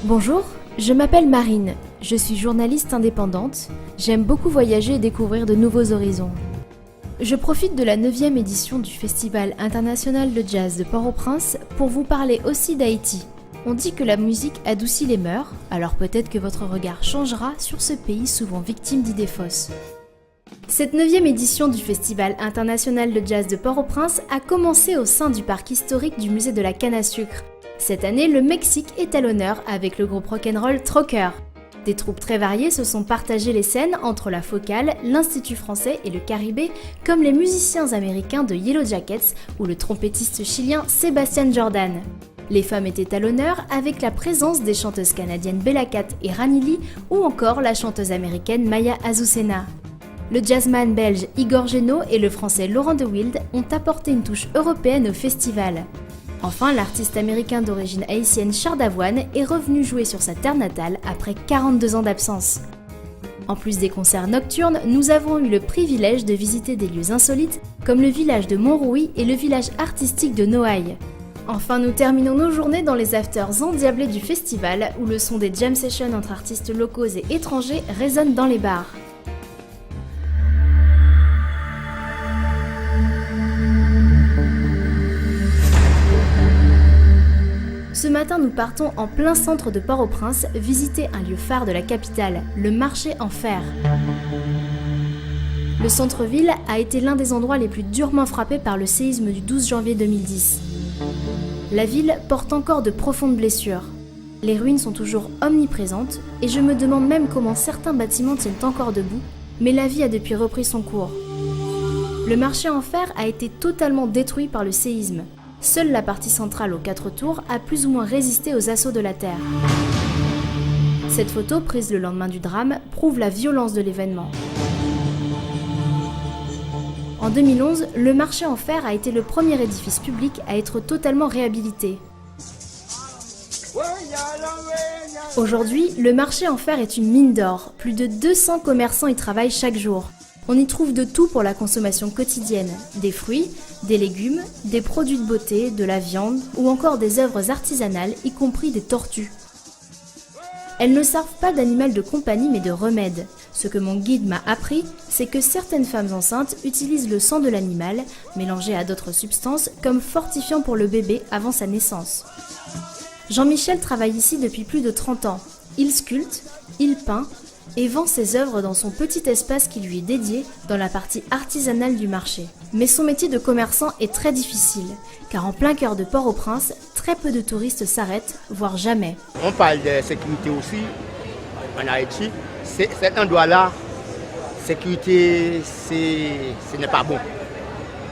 Bonjour, je m'appelle Marine, je suis journaliste indépendante, j'aime beaucoup voyager et découvrir de nouveaux horizons. Je profite de la 9e édition du Festival international de jazz de Port-au-Prince pour vous parler aussi d'Haïti. On dit que la musique adoucit les mœurs, alors peut-être que votre regard changera sur ce pays souvent victime d'idées fausses. Cette 9e édition du Festival international de jazz de Port-au-Prince a commencé au sein du parc historique du musée de la canne à sucre. Cette année, le Mexique est à l'honneur avec le groupe rock'n'roll Trocker. Des troupes très variées se sont partagées les scènes entre la Focale, l'Institut français et le Caribé, comme les musiciens américains de Yellow Jackets ou le trompettiste chilien Sébastien Jordan. Les femmes étaient à l'honneur avec la présence des chanteuses canadiennes Bella Cat et Rani Lee ou encore la chanteuse américaine Maya Azucena. Le jazzman belge Igor Geno et le français Laurent De Wild ont apporté une touche européenne au festival. Enfin, l'artiste américain d'origine haïtienne Charles Davoine est revenu jouer sur sa terre natale après 42 ans d'absence. En plus des concerts nocturnes, nous avons eu le privilège de visiter des lieux insolites comme le village de Montrouy et le village artistique de Noailles. Enfin, nous terminons nos journées dans les afters endiablés du festival où le son des jam sessions entre artistes locaux et étrangers résonne dans les bars. Ce matin, nous partons en plein centre de Port-au-Prince visiter un lieu phare de la capitale, le marché en fer. Le centre-ville a été l'un des endroits les plus durement frappés par le séisme du 12 janvier 2010. La ville porte encore de profondes blessures. Les ruines sont toujours omniprésentes et je me demande même comment certains bâtiments tiennent encore debout, mais la vie a depuis repris son cours. Le marché en fer a été totalement détruit par le séisme. Seule la partie centrale aux 4 tours a plus ou moins résisté aux assauts de la terre. Cette photo, prise le lendemain du drame, prouve la violence de l'événement. En 2011, le marché en fer a été le premier édifice public à être totalement réhabilité. Aujourd'hui, le marché en fer est une mine d'or. Plus de 200 commerçants y travaillent chaque jour. On y trouve de tout pour la consommation quotidienne, des fruits, des légumes, des produits de beauté, de la viande ou encore des œuvres artisanales, y compris des tortues. Elles ne servent pas d'animal de compagnie mais de remède. Ce que mon guide m'a appris, c'est que certaines femmes enceintes utilisent le sang de l'animal, mélangé à d'autres substances, comme fortifiant pour le bébé avant sa naissance. Jean-Michel travaille ici depuis plus de 30 ans. Il sculpte, il peint, et vend ses œuvres dans son petit espace qui lui est dédié dans la partie artisanale du marché. Mais son métier de commerçant est très difficile, car en plein cœur de Port-au-Prince, très peu de touristes s'arrêtent, voire jamais. On parle de sécurité aussi en Haïti. Cet endroit-là, sécurité, ce n'est pas bon.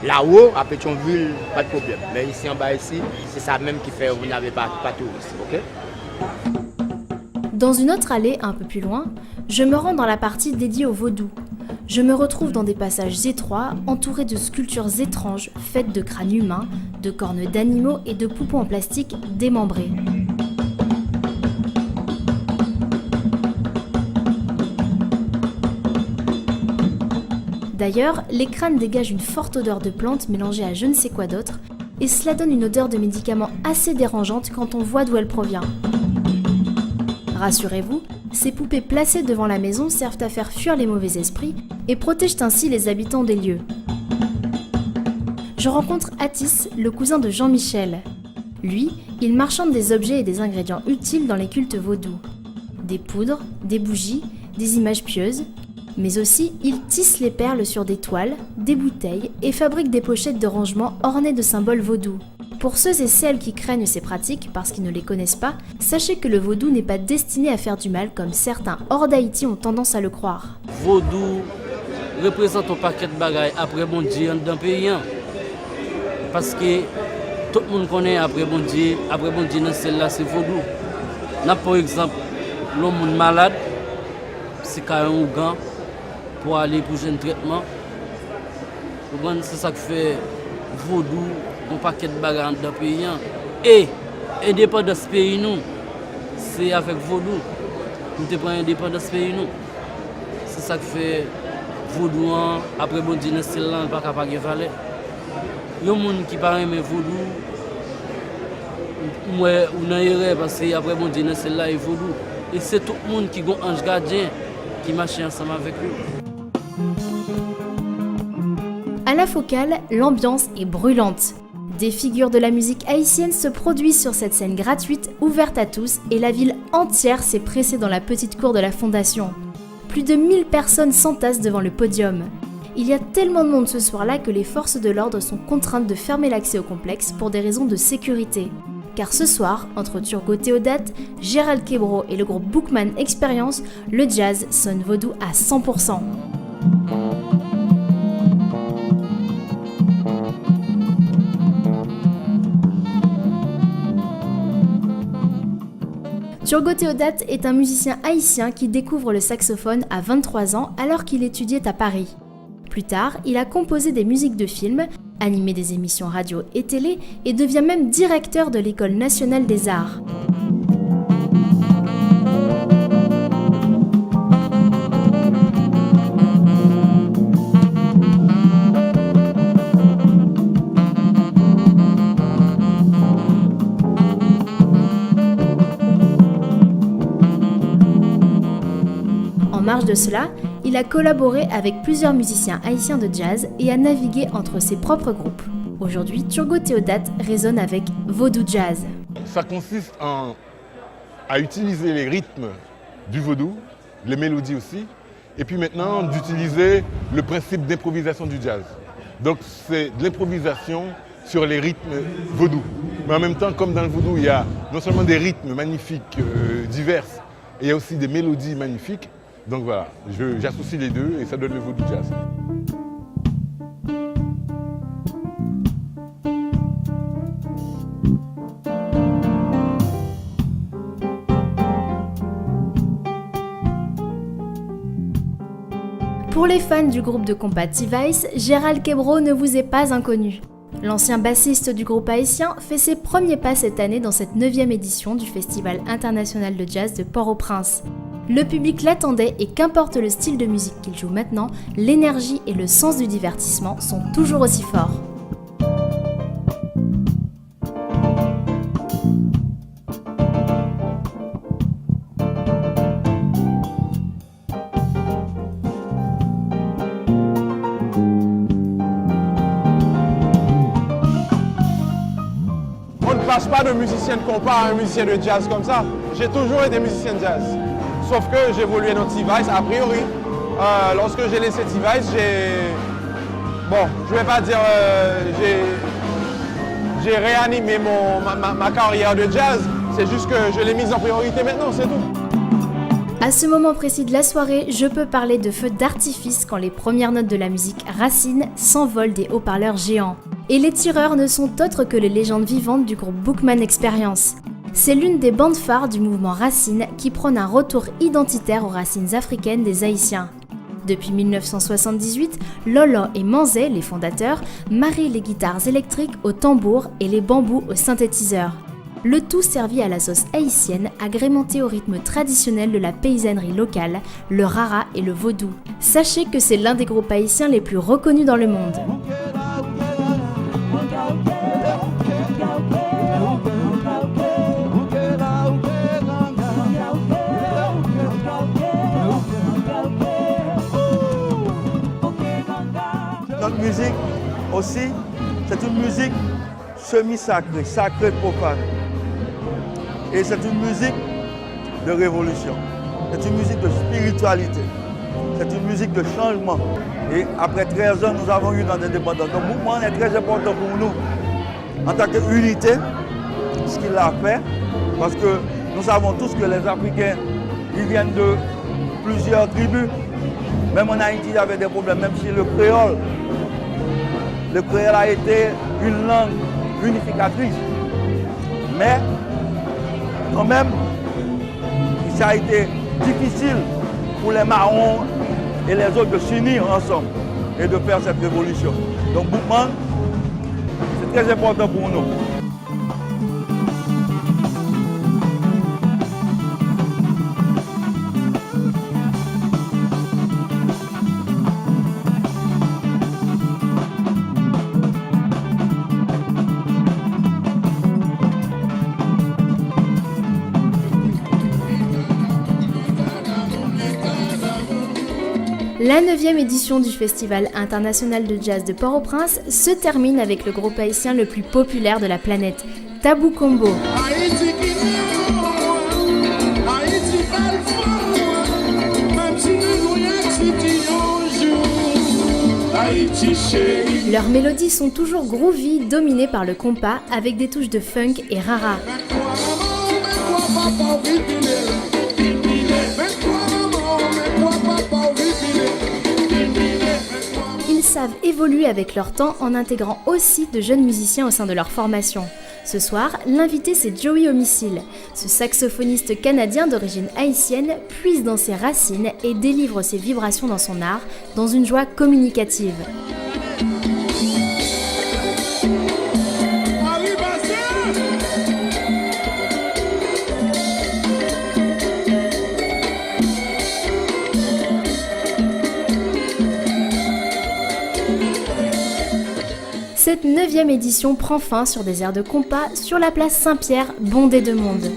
Là-haut, à Pétionville, pas de problème. Mais ici en bas, ici, c'est ça même qui fait que vous n'avez pas de touristes. Okay? Dans une autre allée, un peu plus loin, je me rends dans la partie dédiée au vaudou. Je me retrouve dans des passages étroits, entourés de sculptures étranges, faites de crânes humains, de cornes d'animaux et de poupons en plastique démembrés. D'ailleurs, les crânes dégagent une forte odeur de plantes mélangée à je ne sais quoi d'autre, et cela donne une odeur de médicament assez dérangeante quand on voit d'où elle provient. Rassurez-vous, ces poupées placées devant la maison servent à faire fuir les mauvais esprits et protègent ainsi les habitants des lieux. Je rencontre Atis, le cousin de Jean-Michel. Lui, il marchande des objets et des ingrédients utiles dans les cultes vaudous. Des poudres, des bougies, des images pieuses, mais aussi il tisse les perles sur des toiles, des bouteilles et fabrique des pochettes de rangement ornées de symboles vaudous. Pour ceux et celles qui craignent ces pratiques parce qu'ils ne les connaissent pas, sachez que le vaudou n'est pas destiné à faire du mal comme certains hors d'Haïti ont tendance à le croire. Vaudou représente un paquet de bagailles après bon Dieu dans le pays. Parce que tout le monde connaît après bon Dieu dans celle-là c'est vaudou. Par exemple, l'homme malade, c'est quand un ougan pour aller pour un traitement. C'est ça qui fait vaudou. Un paquet de bagages dans le pays. Et l'indépendance du pays, nous, c'est avec vaudou. Nous prenons l'indépendance du pays. C'est ça qui fait vaudou. Après, bon Dieu, c'est là, pas capable de valer. Il y a des gens qui parlent de vaudou, moi, on a erreur parce qu'après bon Dieu, celle-là est vaudou. Et c'est tout le monde qui a un ange gardien qui marche ensemble avec lui. À la Focale, l'ambiance est brûlante. Des figures de la musique haïtienne se produisent sur cette scène gratuite, ouverte à tous, et la ville entière s'est pressée dans la petite cour de la fondation. Plus de 1000 personnes s'entassent devant le podium. Il y a tellement de monde ce soir-là que les forces de l'ordre sont contraintes de fermer l'accès au complexe pour des raisons de sécurité. Car ce soir, entre Turgot Théodate, Gérald Quebro et le groupe Bookman Experience, le jazz sonne vaudou à 100%. Turgot Théodate est un musicien haïtien qui découvre le saxophone à 23 ans alors qu'il étudiait à Paris. Plus tard, il a composé des musiques de films, animé des émissions radio et télé et devient même directeur de l'École nationale des arts. En marge de cela, il a collaboré avec plusieurs musiciens haïtiens de jazz et a navigué entre ses propres groupes. Aujourd'hui, Turgot Théodate résonne avec Vaudou Jazz. Ça consiste à utiliser les rythmes du vaudou, les mélodies aussi, et puis maintenant d'utiliser le principe d'improvisation du jazz. Donc c'est de l'improvisation sur les rythmes vaudou. Mais en même temps, comme dans le vaudou, il y a non seulement des rythmes magnifiques, divers, et il y a aussi des mélodies magnifiques. Donc voilà, j'associe les deux et ça donne le vaudou jazz. Pour les fans du groupe de combat T-Vice, Gérald Quebro ne vous est pas inconnu. L'ancien bassiste du groupe haïtien fait ses premiers pas cette année dans cette 9e édition du Festival international de jazz de Port-au-Prince. Le public l'attendait et qu'importe le style de musique qu'il joue maintenant, l'énergie et le sens du divertissement sont toujours aussi forts. On ne passe pas de musicien de compas à un musicien de jazz comme ça. J'ai toujours été musicien de jazz. Sauf que j'ai évolué dans T-Vice, a priori. Lorsque j'ai laissé T-Vice, je vais pas dire, j'ai réanimé ma carrière de jazz. C'est juste que je l'ai mise en priorité maintenant, c'est tout. À ce moment précis de la soirée, je peux parler de feux d'artifice quand les premières notes de la musique Racine s'envolent des haut-parleurs géants. Et les tireurs ne sont autres que les légendes vivantes du groupe Bookman Experience. C'est l'une des bandes phares du mouvement Racine qui prône un retour identitaire aux racines africaines des Haïtiens. Depuis 1978, Lolo et Manzé, les fondateurs, marient les guitares électriques au tambour et les bambous au synthétiseur. Le tout servi à la sauce haïtienne, agrémenté au rythme traditionnel de la paysannerie locale, le rara et le vaudou. Sachez que c'est l'un des groupes haïtiens les plus reconnus dans le monde. Notre musique aussi, c'est une musique semi-sacrée, sacrée profane. Et c'est une musique de révolution. C'est une musique de spiritualité. C'est une musique de changement. Et après 13 ans, nous avons eu dans l'indépendance. Le mouvement est très important pour nous en tant qu'unité, ce qu'il a fait, parce que nous savons tous que les Africains, ils viennent de plusieurs tribus. Même en Haïti, il y avait des problèmes, même si le créole a été une langue unificatrice. Mais quand même, ça a été difficile pour les marrons et les autres de s'unir ensemble et de faire cette révolution. Donc Bookman, c'est très important pour nous. La 9e édition du Festival international de jazz de Port-au-Prince se termine avec le groupe haïtien le plus populaire de la planète, Tabou Combo. Leurs mélodies sont toujours groovy, dominées par le compas, avec des touches de funk et rara. Ils savent évoluer avec leur temps en intégrant aussi de jeunes musiciens au sein de leur formation. Ce soir, l'invité c'est Joey Homicile. Ce saxophoniste canadien d'origine haïtienne puise dans ses racines et délivre ses vibrations dans son art, dans une joie communicative. Cette 9e édition prend fin sur des airs de compas sur la place Saint-Pierre, bondée de monde.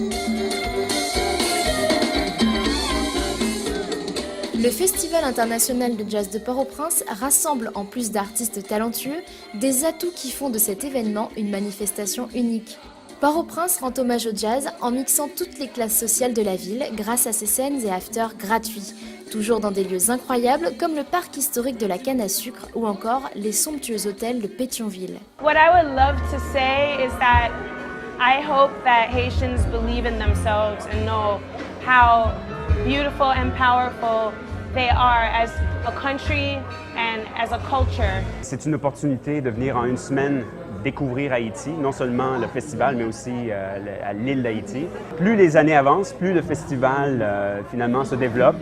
Le Festival international de jazz de Port-au-Prince rassemble, en plus d'artistes talentueux, des atouts qui font de cet événement une manifestation unique. Port-au-Prince rend hommage au jazz en mixant toutes les classes sociales de la ville grâce à ses scènes et afters gratuits, toujours dans des lieux incroyables comme le parc historique de la canne à sucre ou encore les somptueux hôtels de Pétionville. What I would love to say is that I hope that Haitians believe in themselves and know how beautiful and powerful they are as a country and as a culture. C'est une opportunité de venir en une semaine découvrir Haïti, non seulement le festival, mais aussi à l'île d'Haïti. Plus les années avancent, plus le festival finalement se développe,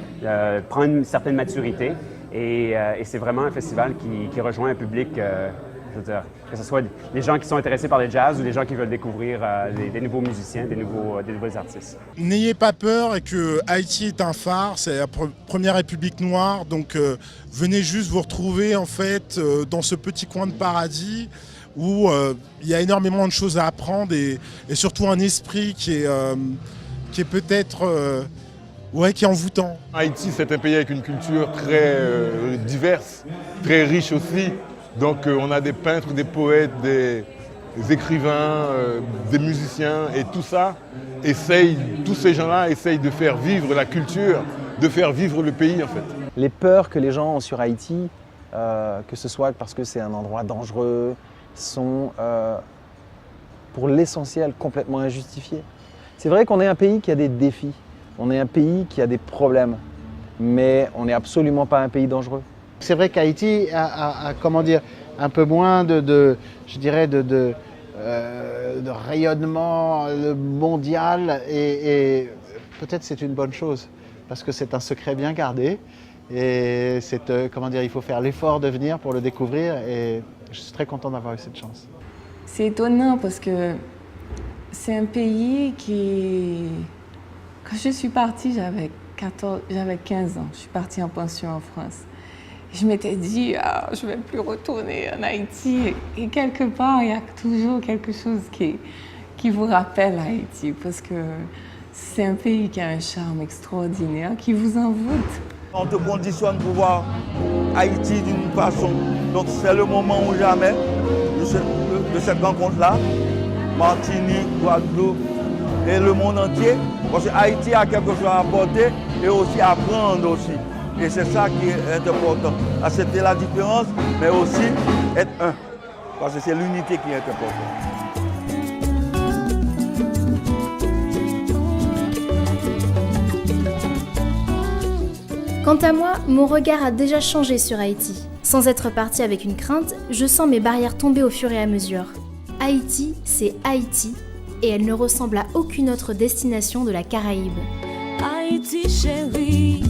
prend une certaine maturité et c'est vraiment un festival qui rejoint un public, je veux dire, que ce soit les gens qui sont intéressés par le jazz ou les gens qui veulent découvrir des nouveaux musiciens, des nouveaux artistes. N'ayez pas peur et que Haïti est un phare, c'est la première république noire, donc venez juste vous retrouver en fait dans ce petit coin de paradis où il y a énormément de choses à apprendre et surtout un esprit qui est peut-être qui est envoûtant. Haïti, c'est un pays avec une culture très diverse, très riche aussi. Donc on a des peintres, des poètes, des écrivains, des musiciens et tout ça, tous ces gens-là essayent de faire vivre la culture, de faire vivre le pays en fait. Les peurs que les gens ont sur Haïti, que ce soit parce que c'est un endroit dangereux, sont pour l'essentiel complètement injustifiés. C'est vrai qu'on est un pays qui a des défis, on est un pays qui a des problèmes, mais on n'est absolument pas un pays dangereux. C'est vrai qu'Haïti a comment dire, un peu moins de rayonnement mondial et peut-être c'est une bonne chose parce que c'est un secret bien gardé et il faut faire l'effort de venir pour le découvrir et je suis très content d'avoir eu cette chance. C'est étonnant parce que c'est un pays qui... Quand je suis partie, j'avais 15 ans. Je suis partie en pension en France. Je m'étais dit, je ne vais plus retourner en Haïti. Et quelque part, il y a toujours quelque chose qui vous rappelle Haïti parce que c'est un pays qui a un charme extraordinaire, qui vous envoûte. On te conditionne pour voir Haïti d'une façon. Donc c'est le moment ou jamais de cette rencontre-là. Martinique, Guadeloupe et le monde entier. Parce que Haïti a quelque chose à apporter et aussi à apprendre aussi. Et c'est ça qui est important. Accepter la différence, mais aussi être un. Parce que c'est l'unité qui est importante. Quant à moi, mon regard a déjà changé sur Haïti. Sans être parti avec une crainte, je sens mes barrières tomber au fur et à mesure. Haïti, c'est Haïti, et elle ne ressemble à aucune autre destination de la Caraïbe. Haïti chérie.